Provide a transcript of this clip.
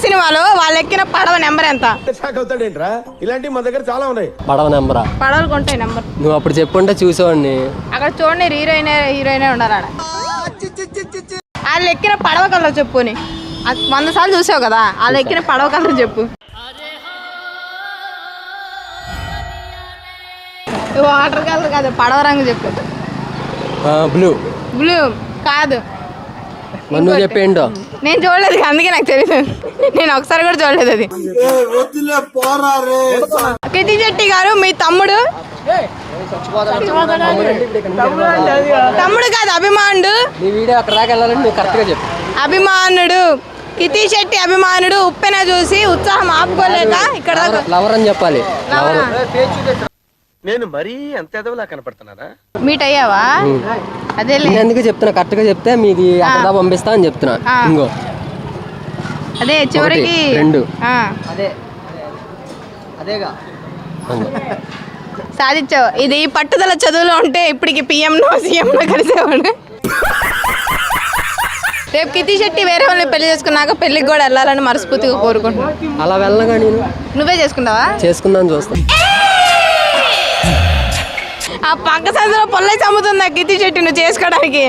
సినిమాలో వాళ్ళు ఎక్కిన పడవ నెంబర్ ఎంత? ఇలాంటి మా దగ్గర చాలా ఉన్నాయి. పడవ నెంబరా? పడవలు కొంటాయి నెంబర్. నువ్వు అప్పుడు చెప్పుంటే చూసేవాడిని. అక్కడ చూడండి హీరోయిన్ ఉన్నారు ఆడ. వాళ్ళు ఎక్కిన పడవ కలర్ చెప్పుని 100 సార్లు చూసావు కదా, వాళ్ళు ఎక్కిన పడవ కలర్ చెప్పు. వాటర్ కలర్ కాదు, పడవ రంగు చెప్పు. బ్లూ. బ్లూ కాదు. నువ్వు చెప్పేంటో. నేను చూడలేదు, అందుకే నాకు తెలియదు. నేను ఒకసారి కూడా చూడలేదు అది. కృతి శెట్టి గారు మీ తమ్ముడు. తమ్ముడు కాదు, అభిమానుడు. నీ వీడియో అక్కడ దాకా వెళ్ళాలని నువ్వు కరెక్ట్గా చెప్పు. అభిమానుడు, కృతి శెట్టి అభిమానుడు. ఉప్పెన చూసి ఉత్సాహం ఆపుకోలేక ఇక్కడ లవర్ అని చెప్పాలి. నేను మరీ అంత ఎదవలా కనపడుతున్నారా? మీట్ అయ్యావా? అదే ఎందుకు చెప్తున్నా, కరెక్ట్ గా చెప్తే మీది అక్కడ పంపిస్తా అని చెప్తున్నా. ఇంకో అదే చివరికి 2 సాధించావు. ఇది పట్టుదల చదువులో ఉంటే ఇప్పటికి పిఎంనో సీఎంనో కలిసేవాడు. రేపు కృతి శెట్టి వేరే వాళ్ళని పెళ్లి చేసుకున్నాక పెళ్లికి కూడా వెళ్ళాలని మనస్ఫూర్తిగా కోరుకుంటున్నాను. అలా వెళ్ళగా నేను నువ్వే చేసుకుంటావా? చేసుకుందాం చూస్తా. ఆ పక్క సందులో పొల్లై చమ్ముతుందా కృతి శెట్టి నువ్వు చేసుకోవడానికి?